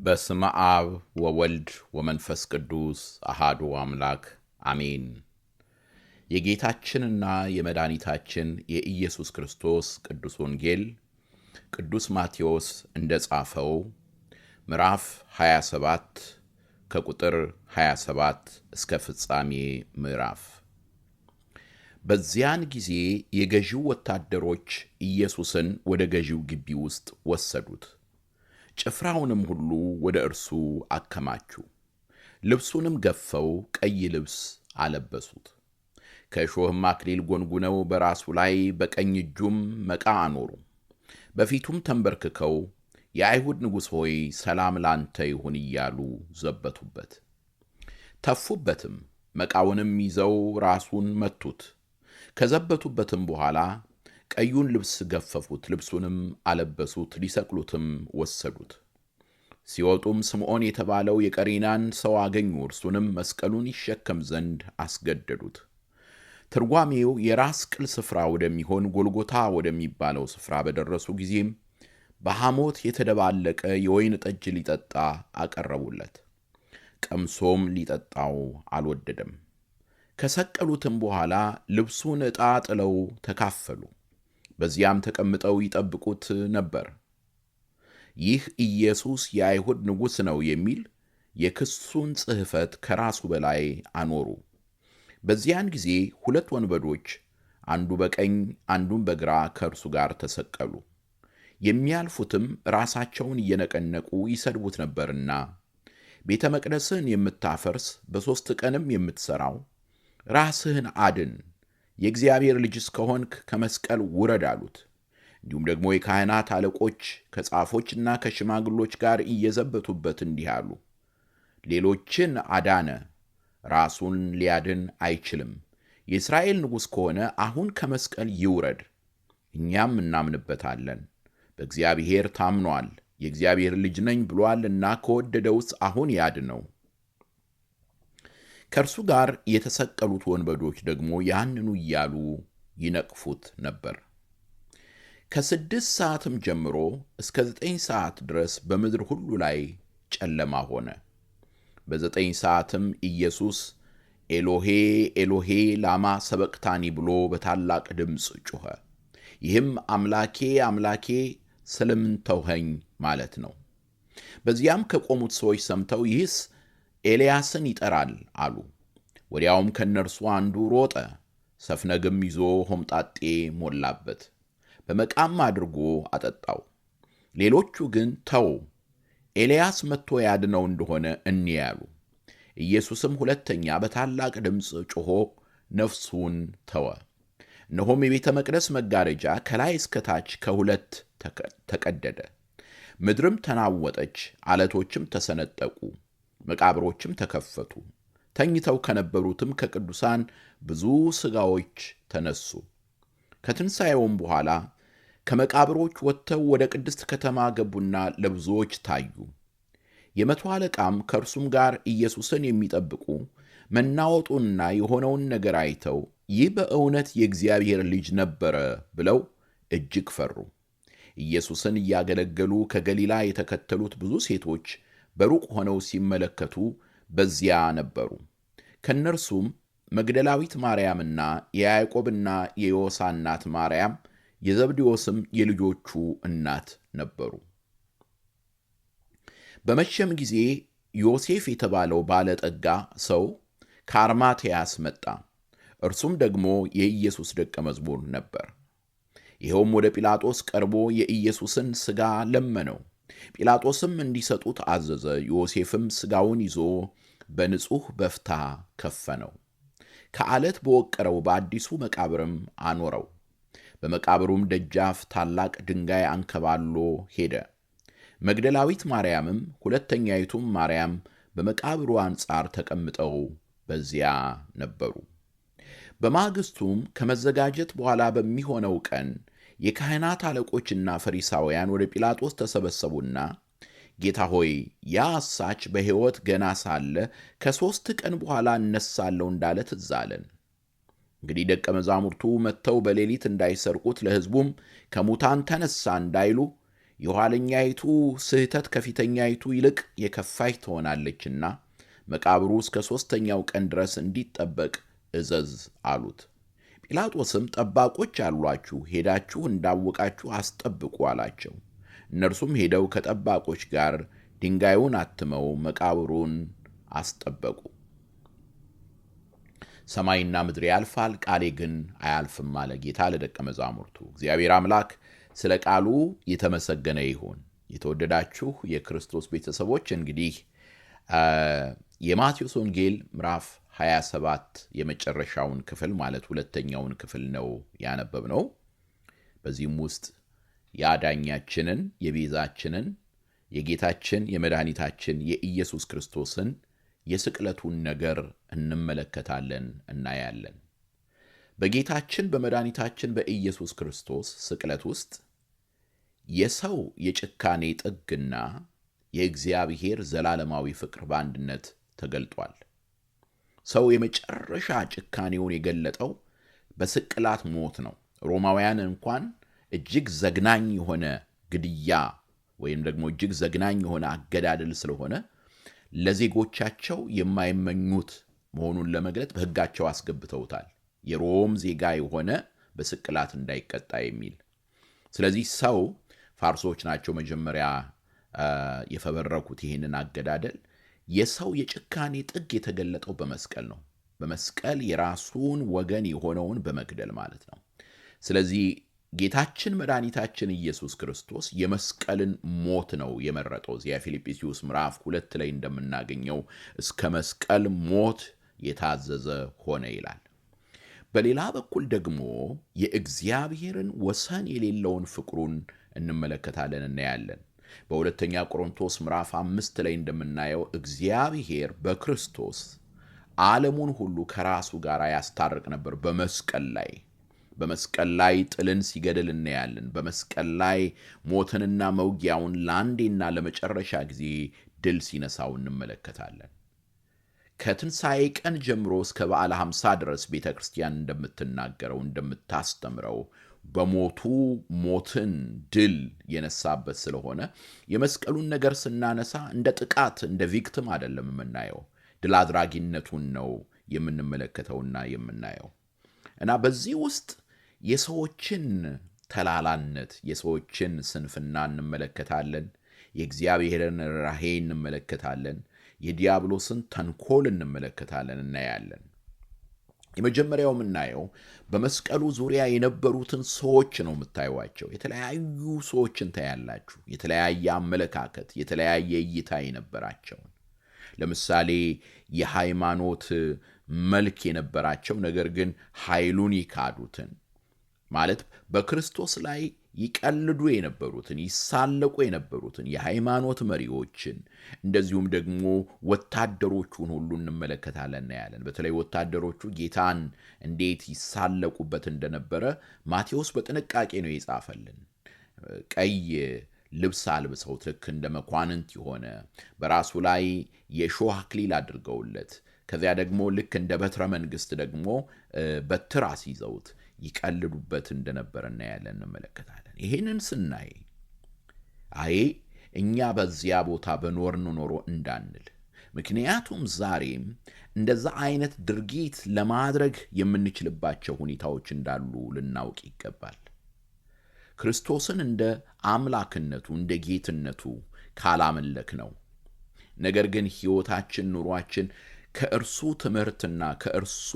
በስመ አብ ወወልድ ወመንፈስ ቅዱስ አሃዱ አምላክ አሜን። የጌታችንና የመድኃኒታችን የኢየሱስ ክርስቶስ ቅዱስ ወንጌል ቅዱስ ማቴዎስ እንደጻፈው ምዕራፍ 27 ከቁጥር 27 እስከ ፍጻሜ ምዕራፍ። በዚያን ጊዜ የገዢው ወታደሮች ኢየሱስን ወደ ገዢው ግቢ ውስጥ ወሰዱት። ጭፍራውንም ሁሉ ወደ እርሱ አከማቹ። ልብሱንም ገፈው ቀይ ልብስ አለበሱት። ከእሾህም አክሊል ጎንጉነው በራሱ ላይ በቀኝ እጁም መቃ አኖሩ። በፊቱም ተንበርክከው የአይሁድ ንጉሥ ሆይ ሰላም ላንተ ይሁን እያሉ ዘበቱበት። ተፉበትም፣ መቃውንም ይዘው ራሱን መቱት። ከዘበቱበትም በኋላ ቀዩን ልብስ ገፈፉት፣ ልብሱንም አለበሱት፣ ሊሰቅሉትም ወሰዱት። ሲወጡም ስምዖን የተባለው የቀሬናን ሰው አገኙ። እርሱንም መስቀሉን ይሸከም ዘንድ አስገደዱት። ትርጓሜው የራስ ቅል ስፍራ ወደሚሆን ጎልጎታ ወደሚባለው ስፍራ በደረሱ ጊዜም በሐሞት የተደባለቀ የወይን ጠጅ ሊጠጣ አቀረቡለት። ቀምሶም ሊጠጣው አልወደደም። ከሰቀሉትም በኋላ ልብሱን ዕጣ ጥለው ተካፈሉ። በዚያም ተቀምጠው ይጠብቁት ነበር። ይህ ኢየሱስ የአይሁድ ንጉሥ ነው የሚል የክሱን ጽሕፈት ከራሱ በላይ አኖሩ። በዚያን ጊዜ ሁለት ወንበዶች አንዱ በቀኝ አንዱም በግራ ከእርሱ ጋር ተሰቀሉ። የሚያልፉትም ራሳቸውን እየነቀነቁ ይሰድቡት ነበርና ቤተ መቅደስን የምታፈርስ በሦስት ቀንም የምትሠራው ራስህን አድን፣ የእግዚአብሔር ልጅስ ከሆንክ ከመስቀል ውረድ አሉት። እንዲሁም ደግሞ የካህናት አለቆች ከጻፎችና ከሽማግሎች ጋር እየዘበቱበት እንዲህ አሉ፣ ሌሎችን አዳነ፣ ራሱን ሊያድን አይችልም። የእስራኤል ንጉሥ ከሆነ አሁን ከመስቀል ይውረድ፣ እኛም እናምንበታለን። በእግዚአብሔር ታምኗል፣ የእግዚአብሔር ልጅ ነኝ ብሎአልና ከወደደውስ አሁን ያድነው። ከእርሱ ጋር የተሰቀሉት ወንበዶች ደግሞ ያንኑ እያሉ ይነቅፉት ነበር። ከ6 ሰዓትም ጀምሮ እስከ 9 ሰዓት ድረስ በምድር ሁሉ ላይ ጨለማ ሆነ። በ9 ሰዓትም ኢየሱስ ኤሎሄ ኤሎሄ ላማ ሰበቅታኒ ብሎ በታላቅ ድምፅ ጮኸ። ይህም አምላኬ አምላኬ ስለምን ተውኸኝ ማለት ነው። በዚያም ከቆሙት ሰዎች ሰምተው ይህስ ኤልያስን ይጠራል አሉ። ወዲያውም ከእነርሱ አንዱ ሮጠ፣ ሰፍነግም ይዞ ሆምጣጤ ሞላበት፣ በመቃም አድርጎ አጠጣው። ሌሎቹ ግን ተው፣ ኤልያስ መጥቶ ያድነው እንደሆነ እንይ አሉ። ኢየሱስም ሁለተኛ በታላቅ ድምፅ ጮኾ ነፍሱን ተወ። እነሆም የቤተ መቅደስ መጋረጃ ከላይ እስከ ታች ከሁለት ተቀደደ። ምድርም ተናወጠች፣ ዓለቶችም ተሰነጠቁ፣ መቃብሮችም ተከፈቱ። ተኝተው ከነበሩትም ከቅዱሳን ብዙ ሥጋዎች ተነሱ። ከትንሣኤውም በኋላ ከመቃብሮች ወጥተው ወደ ቅድስት ከተማ ገቡና ለብዙዎች ታዩ። የመቶ አለቃም ከእርሱም ጋር ኢየሱስን የሚጠብቁ መናወጡንና የሆነውን ነገር አይተው ይህ በእውነት የእግዚአብሔር ልጅ ነበረ ብለው እጅግ ፈሩ። ኢየሱስን እያገለገሉ ከገሊላ የተከተሉት ብዙ ሴቶች በሩቅ ሆነው ሲመለከቱ በዚያ ነበሩ። ከእነርሱም መግደላዊት ማርያምና የያዕቆብና የዮሳ እናት ማርያም፣ የዘብዴዎስም የልጆቹ እናት ነበሩ። በመሸም ጊዜ ዮሴፍ የተባለው ባለጠጋ ሰው ከአርማትያስ መጣ። እርሱም ደግሞ የኢየሱስ ደቀ መዝሙር ነበር። ይኸውም ወደ ጲላጦስ ቀርቦ የኢየሱስን ሥጋ ለመነው። ጲላጦስም እንዲሰጡት አዘዘ። ዮሴፍም ሥጋውን ይዞ በንጹሕ በፍታ ከፈነው፣ ከዓለት በወቀረው በአዲሱ መቃብርም አኖረው። በመቃብሩም ደጃፍ ታላቅ ድንጋይ አንከባሎ ሄደ። መግደላዊት ማርያምም ሁለተኛይቱም ማርያም በመቃብሩ አንጻር ተቀምጠው በዚያ ነበሩ። በማግስቱም ከመዘጋጀት በኋላ በሚሆነው ቀን የካህናት አለቆችና ፈሪሳውያን ወደ ጲላጦስ ተሰበሰቡና ጌታ ሆይ ያ አሳች በሕይወት ገና ሳለ ከ3 ቀን በኋላ እነሳለሁ እንዳለ ትዝ አለን። እንግዲህ ደቀ መዛሙርቱ መጥተው በሌሊት እንዳይሰርቁት፣ ለሕዝቡም ከሙታን ተነሳ እንዳይሉ የኋለኛይቱ ስህተት ከፊተኛይቱ ይልቅ የከፋች ትሆናለችና መቃብሩ እስከ 3ኛው ቀን ድረስ እንዲጠበቅ እዘዝ አሉት። ጲላጦስም ጠባቆች አሏችሁ፣ ሄዳችሁ እንዳወቃችሁ አስጠብቁ አላቸው። እነርሱም ሄደው ከጠባቆች ጋር ድንጋዩን አትመው መቃብሩን አስጠበቁ። ሰማይና ምድር ያልፋል፣ ቃሌ ግን አያልፍም አለ ጌታ ለደቀ መዛሙርቱ። እግዚአብሔር አምላክ ስለ ቃሉ የተመሰገነ ይሁን። የተወደዳችሁ የክርስቶስ ቤተሰቦች እንግዲህ የማቴዎስ ወንጌል ምዕራፍ 27 የመጨረሻውን ክፍል ማለት ሁለተኛውን ክፍል ነው ያነበብነው። በዚህም ውስጥ የአዳኛችንን የቤዛችንን የጌታችን የመድኃኒታችን የኢየሱስ ክርስቶስን የስቅለቱን ነገር እንመለከታለን እናያለን። በጌታችን በመድኃኒታችን በኢየሱስ ክርስቶስ ስቅለት ውስጥ የሰው የጭካኔ ጥግና የእግዚአብሔር ዘላለማዊ ፍቅር በአንድነት ተገልጧል። ሰው የመጨረሻ ጭካኔውን የገለጠው በስቅላት ሞት ነው። ሮማውያን እንኳን እጅግ ዘግናኝ የሆነ ግድያ ወይም ደግሞ እጅግ ዘግናኝ የሆነ አገዳደል ስለሆነ ለዜጎቻቸው የማይመኙት መሆኑን ለመግለጥ በሕጋቸው አስገብተውታል። የሮም ዜጋ የሆነ በስቅላት እንዳይቀጣ የሚል። ስለዚህ ሰው ፋርሶች ናቸው መጀመሪያ የፈበረኩት ይህንን አገዳደል። የሰው የጭካኔ ጥግ የተገለጠው በመስቀል ነው። በመስቀል የራሱን ወገን የሆነውን በመግደል ማለት ነው። ስለዚህ ጌታችን መድኃኒታችን ኢየሱስ ክርስቶስ የመስቀልን ሞት ነው የመረጠው። እዚያ ፊልጵስዩስ ምዕራፍ 2 ላይ እንደምናገኘው እስከ መስቀል ሞት የታዘዘ ሆነ ይላል። በሌላ በኩል ደግሞ የእግዚአብሔርን ወሰን የሌለውን ፍቅሩን እንመለከታለን እናያለን። በሁለተኛ ቆሮንቶስ ምዕራፍ 5 ላይ እንደምናየው እግዚአብሔር በክርስቶስ ዓለሙን ሁሉ ከራሱ ጋር ያስታርቅ ነበር። በመስቀል ላይ ጥልን ሲገድል እናያለን። በመስቀል ላይ ሞትንና መውጊያውን ለአንዴና ለመጨረሻ ጊዜ ድል ሲነሳው እንመለከታለን። ከትንሣኤ ቀን ጀምሮ እስከ በዓለ 50 ድረስ ቤተ ክርስቲያን እንደምትናገረው እንደምታስተምረው በሞቱ ሞትን ድል የነሳበት ስለሆነ የመስቀሉን ነገር ስናነሳ እንደ ጥቃት እንደ ቪክቲም አይደለም የምናየው፣ ድል አድራጊነቱን ነው የምንመለከተውና የምናየው። እና በዚህ ውስጥ የሰዎችን ተላላነት፣ የሰዎችን ስንፍና እንመለከታለን። የእግዚአብሔርን ራሄ እንመለከታለን። የዲያብሎስን ተንኮል እንመለከታለን እናያለን። የመጀመሪያው የምናየው በመስቀሉ ዙሪያ የነበሩትን ሰዎች ነው የምታዩዋቸው። የተለያዩ ሰዎችን ታያላችሁ። የተለያየ አመለካከት፣ የተለያየ እይታ የነበራቸውን። ለምሳሌ የሃይማኖት መልክ የነበራቸው ነገር ግን ኃይሉን ይካዱትን ማለት በክርስቶስ ላይ ይቀልዱ የነበሩትን ይሳለቁ የነበሩትን የሃይማኖት መሪዎችን እንደዚሁም ደግሞ ወታደሮቹን ሁሉ እንመለከታለን ያለን። በተለይ ወታደሮቹ ጌታን እንዴት ይሳለቁበት እንደነበረ ማቴዎስ በጥንቃቄ ነው የጻፈልን። ቀይ ልብስ አልብሰውት ልክ እንደ መኳንንት የሆነ በራሱ ላይ የሾህ አክሊል አድርገውለት ከዚያ ደግሞ ልክ እንደ በትረ መንግስት ደግሞ በትር አስይዘውት ይቀልዱበት እንደነበረ እናያለን እንመለከታለን። ይሄንን ስናይ እኛ በዚያ ቦታ በኖርን ኖሮ እንዳንል፣ ምክንያቱም ዛሬም እንደዛ አይነት ድርጊት ለማድረግ የምንችልባቸው ሁኔታዎች እንዳሉ ልናውቅ ይገባል። ክርስቶስን እንደ አምላክነቱ እንደ ጌትነቱ ካላመለክ ነው። ነገር ግን ሕይወታችን ኑሯችን ከእርሱ ትምህርትና ከእርሱ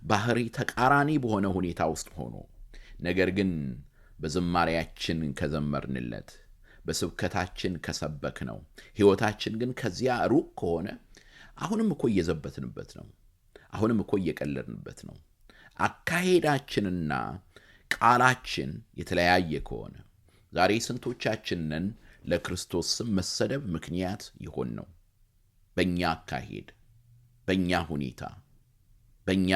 ባህሪ ተቃራኒ በሆነ ሁኔታ ውስጥ ሆኖ ነገር ግን በዝማሬያችን ከዘመርንለት በስብከታችን ከሰበክ ነው ሕይወታችን ግን ከዚያ ሩቅ ከሆነ አሁንም እኮ እየዘበትንበት ነው። አሁንም እኮ እየቀለድንበት ነው። አካሄዳችንና ቃላችን የተለያየ ከሆነ ዛሬ ስንቶቻችንን ለክርስቶስ ስም መሰደብ ምክንያት ይሆን ነው? በእኛ አካሄድ፣ በእኛ ሁኔታ፣ በእኛ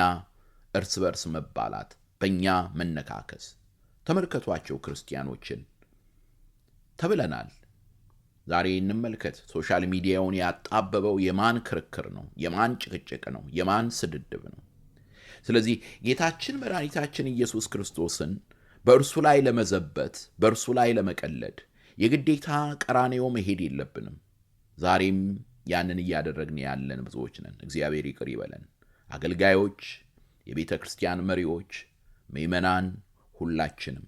እርስ በርስ መባላት፣ በእኛ መነካከስ። ተመልከቷቸው ክርስቲያኖችን ተብለናል። ዛሬ እንመልከት። ሶሻል ሚዲያውን ያጣበበው የማን ክርክር ነው? የማን ጭቅጭቅ ነው? የማን ስድድብ ነው? ስለዚህ ጌታችን መድኃኒታችን ኢየሱስ ክርስቶስን በእርሱ ላይ ለመዘበት፣ በእርሱ ላይ ለመቀለድ፣ የግዴታ ቀራንዮ መሄድ የለብንም። ዛሬም ያንን እያደረግን ያለን ብዙዎች ነን። እግዚአብሔር ይቅር ይበለን። አገልጋዮች፣ የቤተ ክርስቲያን መሪዎች፣ ምእመናን ሁላችንም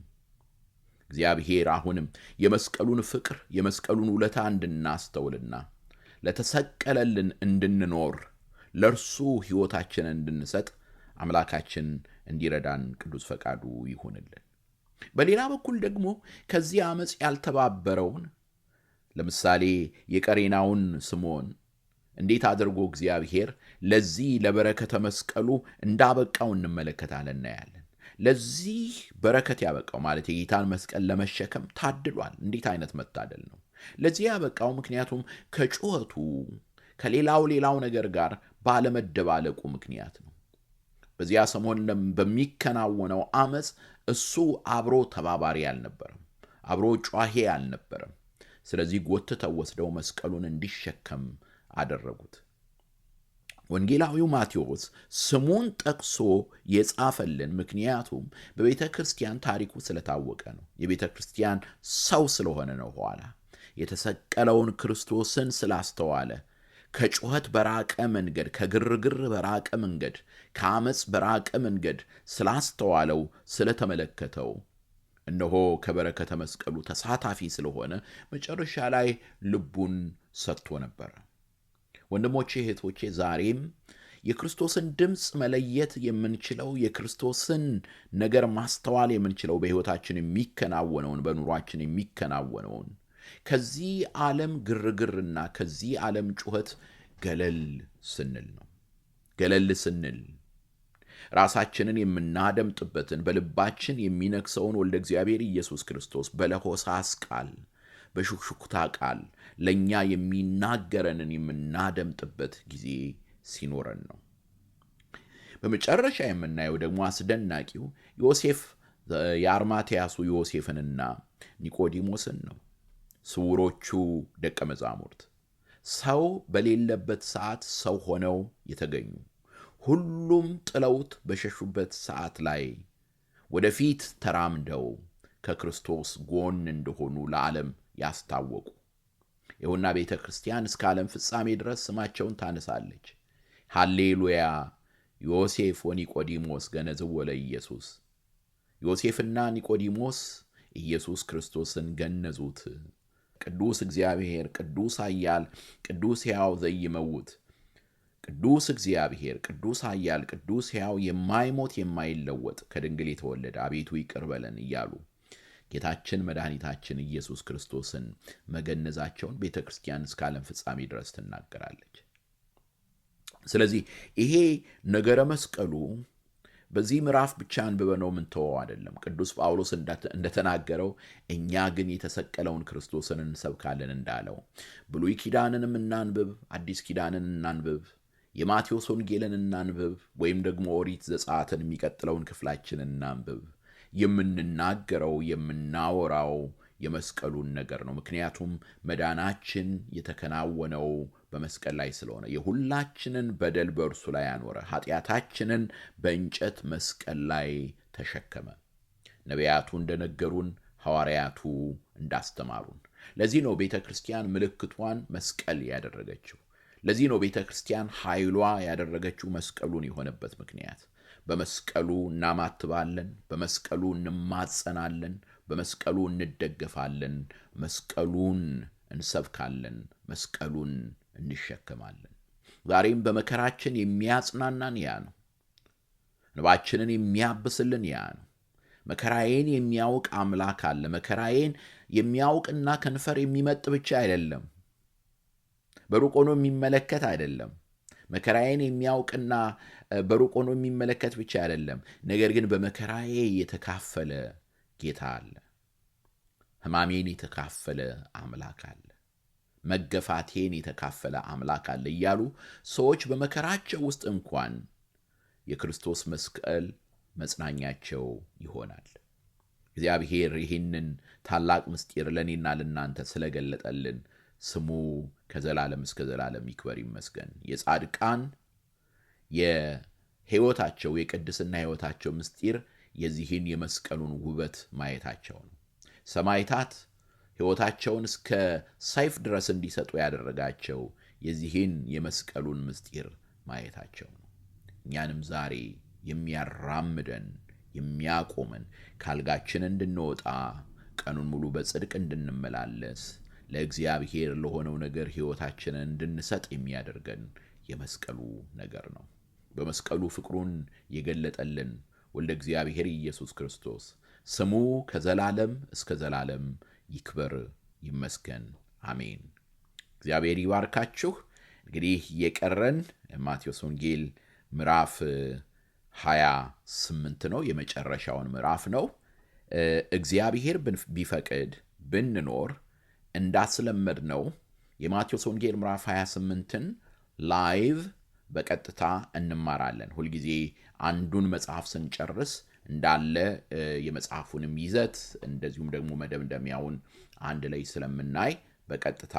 እግዚአብሔር አሁንም የመስቀሉን ፍቅር የመስቀሉን ውለታ እንድናስተውልና ለተሰቀለልን እንድንኖር ለእርሱ ሕይወታችንን እንድንሰጥ አምላካችን እንዲረዳን ቅዱስ ፈቃዱ ይሁንልን። በሌላ በኩል ደግሞ ከዚህ ዓመፅ ያልተባበረውን ለምሳሌ የቀሬናውን ስምዖን እንዴት አድርጎ እግዚአብሔር ለዚህ ለበረከተ መስቀሉ እንዳበቃው እንመለከታለን እናያለን። ለዚህ በረከት ያበቃው ማለት የጌታን መስቀል ለመሸከም ታድሏል። እንዴት አይነት መታደል ነው! ለዚህ ያበቃው ምክንያቱም ከጩኸቱ ከሌላው ነገር ጋር ባለመደባለቁ ምክንያት ነው። በዚያ ሰሞን በሚከናወነው ዓመፅ እሱ አብሮ ተባባሪ አልነበረም፣ አብሮ ጯሄ አልነበረም። ስለዚህ ጎትተው ወስደው መስቀሉን እንዲሸከም አደረጉት። ወንጌላዊው ማቴዎስ ስሙን ጠቅሶ የጻፈልን ምክንያቱም በቤተ ክርስቲያን ታሪኩ ስለታወቀ ነው። የቤተ ክርስቲያን ሰው ስለሆነ ነው። ኋላ የተሰቀለውን ክርስቶስን ስላስተዋለ ከጩኸት በራቀ መንገድ፣ ከግርግር በራቀ መንገድ፣ ከዓመፅ በራቀ መንገድ ስላስተዋለው ስለተመለከተው እነሆ ከበረከተ መስቀሉ ተሳታፊ ስለሆነ መጨረሻ ላይ ልቡን ሰጥቶ ነበር። ወንድሞቼ እህቶቼ፣ ዛሬም የክርስቶስን ድምፅ መለየት የምንችለው የክርስቶስን ነገር ማስተዋል የምንችለው በሕይወታችን የሚከናወነውን በኑሯችን የሚከናወነውን ከዚህ ዓለም ግርግርና ከዚህ ዓለም ጩኸት ገለል ስንል ነው። ገለል ስንል ራሳችንን የምናደምጥበትን በልባችን የሚነክሰውን ወልደ እግዚአብሔር ኢየሱስ ክርስቶስ በለሆሳስ ቃል በሹክሹክታ ቃል ለኛ የሚናገረንን የምናደምጥበት ጊዜ ሲኖረን ነው። በመጨረሻ የምናየው ደግሞ አስደናቂው ዮሴፍ የአርማትያሱ ዮሴፍንና ኒቆዲሞስን ነው። ስውሮቹ ደቀ መዛሙርት ሰው በሌለበት ሰዓት ሰው ሆነው የተገኙ፣ ሁሉም ጥለውት በሸሹበት ሰዓት ላይ ወደፊት ተራምደው ከክርስቶስ ጎን እንደሆኑ ለዓለም ያስታወቁ። ይሁንና ቤተ ክርስቲያን እስከ ዓለም ፍጻሜ ድረስ ስማቸውን ታነሳለች። ሃሌሉያ! ዮሴፍ ወኒቆዲሞስ ገነዝዎ ለኢየሱስ። ዮሴፍና ኒቆዲሞስ ኢየሱስ ክርስቶስን ገነዙት። ቅዱስ እግዚአብሔር፣ ቅዱስ ኃያል፣ ቅዱስ ሕያው ዘይመውት፣ ቅዱስ እግዚአብሔር፣ ቅዱስ ኃያል፣ ቅዱስ ሕያው፣ የማይሞት የማይለወጥ ከድንግል የተወለደ አቤቱ ይቅር በለን እያሉ ጌታችን መድኃኒታችን ኢየሱስ ክርስቶስን መገነዛቸውን ቤተ ክርስቲያን እስከ ዓለም ፍጻሜ ድረስ ትናገራለች። ስለዚህ ይሄ ነገረ መስቀሉ በዚህ ምዕራፍ ብቻ አንብበነው ምንተወው አይደለም። ቅዱስ ጳውሎስ እንደተናገረው እኛ ግን የተሰቀለውን ክርስቶስን እንሰብካለን እንዳለው ብሉይ ኪዳንንም እናንብብ፣ አዲስ ኪዳንን እናንብብ፣ የማቴዎስ ወንጌልን እናንብብ፣ ወይም ደግሞ ኦሪት ዘጸአትን የሚቀጥለውን ክፍላችንን እናንብብ። የምንናገረው የምናወራው የመስቀሉን ነገር ነው። ምክንያቱም መዳናችን የተከናወነው በመስቀል ላይ ስለሆነ የሁላችንን በደል በእርሱ ላይ ያኖረ፣ ኃጢአታችንን በእንጨት መስቀል ላይ ተሸከመ። ነቢያቱ እንደነገሩን፣ ሐዋርያቱ እንዳስተማሩን። ለዚህ ነው ቤተ ክርስቲያን ምልክቷን መስቀል ያደረገችው። ለዚህ ነው ቤተ ክርስቲያን ኃይሏ ያደረገችው መስቀሉን የሆነበት ምክንያት። በመስቀሉ እናማትባለን፣ በመስቀሉ እንማጸናለን፣ በመስቀሉ እንደገፋለን፣ መስቀሉን እንሰብካለን፣ መስቀሉን እንሸከማለን። ዛሬም በመከራችን የሚያጽናናን ያ ነው። እንባችንን የሚያብስልን ያ ነው። መከራዬን የሚያውቅ አምላክ አለ። መከራዬን የሚያውቅና ከንፈር የሚመጥ ብቻ አይደለም፣ በሩቅ ሆኖ የሚመለከት አይደለም። መከራዬን የሚያውቅና በሩቅ ሆኖ የሚመለከት ብቻ አይደለም፣ ነገር ግን በመከራዬ የተካፈለ ጌታ አለ። ሕማሜን የተካፈለ አምላክ አለ። መገፋቴን የተካፈለ አምላክ አለ እያሉ ሰዎች በመከራቸው ውስጥ እንኳን የክርስቶስ መስቀል መጽናኛቸው ይሆናል። እግዚአብሔር ይህንን ታላቅ ምስጢር ለእኔና ለእናንተ ስለገለጠልን ስሙ ከዘላለም እስከ ዘላለም ይክበር ይመስገን። የጻድቃን የሕይወታቸው የቅድስና ሕይወታቸው ምስጢር የዚህን የመስቀሉን ውበት ማየታቸው ነው። ሰማዕታት ሕይወታቸውን እስከ ሰይፍ ድረስ እንዲሰጡ ያደረጋቸው የዚህን የመስቀሉን ምስጢር ማየታቸው ነው። እኛንም ዛሬ የሚያራምደን የሚያቆመን ካልጋችን እንድንወጣ ቀኑን ሙሉ በጽድቅ እንድንመላለስ ለእግዚአብሔር ለሆነው ነገር ሕይወታችንን እንድንሰጥ የሚያደርገን የመስቀሉ ነገር ነው። በመስቀሉ ፍቅሩን የገለጠልን ወልደ እግዚአብሔር ኢየሱስ ክርስቶስ ስሙ ከዘላለም እስከ ዘላለም ይክበር ይመስገን፣ አሜን። እግዚአብሔር ይባርካችሁ። እንግዲህ የቀረን ማቴዎስ ወንጌል ምዕራፍ 28 ነው፣ የመጨረሻውን ምዕራፍ ነው። እግዚአብሔር ቢፈቅድ ብንኖር እንዳስለመድ ነው የማቴዎስ ወንጌል ምዕራፍ 28ን ላይቭ በቀጥታ እንማራለን። ሁልጊዜ አንዱን መጽሐፍ ስንጨርስ እንዳለ የመጽሐፉንም ይዘት እንደዚሁም ደግሞ መደምደሚያውን አንድ ላይ ስለምናይ በቀጥታ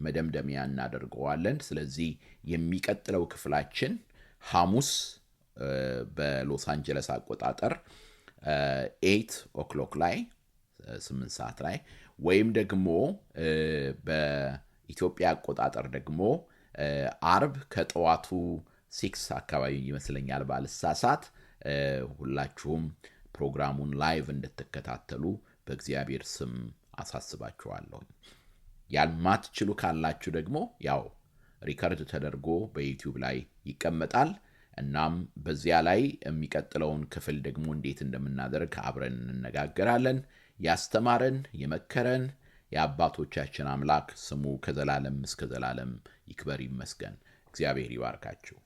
መደምደሚያ እናደርገዋለን። ስለዚህ የሚቀጥለው ክፍላችን ሐሙስ በሎስ አንጀለስ አቆጣጠር 8 o'clock ላይ 8 ሰዓት ላይ ወይም ደግሞ በኢትዮጵያ አቆጣጠር ደግሞ አርብ ከጠዋቱ 6 አካባቢ ይመስለኛል ባልሳሳት ሁላችሁም ፕሮግራሙን ላይቭ እንድትከታተሉ በእግዚአብሔር ስም አሳስባችኋለሁ። ያልማትችሉ ካላችሁ ደግሞ ያው ሪከርድ ተደርጎ በዩቲዩብ ላይ ይቀመጣል። እናም በዚያ ላይ የሚቀጥለውን ክፍል ደግሞ እንዴት እንደምናደርግ አብረን እንነጋገራለን። ያስተማረን የመከረን የአባቶቻችን አምላክ ስሙ ከዘላለም እስከ ዘላለም ይክበር ይመስገን። እግዚአብሔር ይባርካችሁ።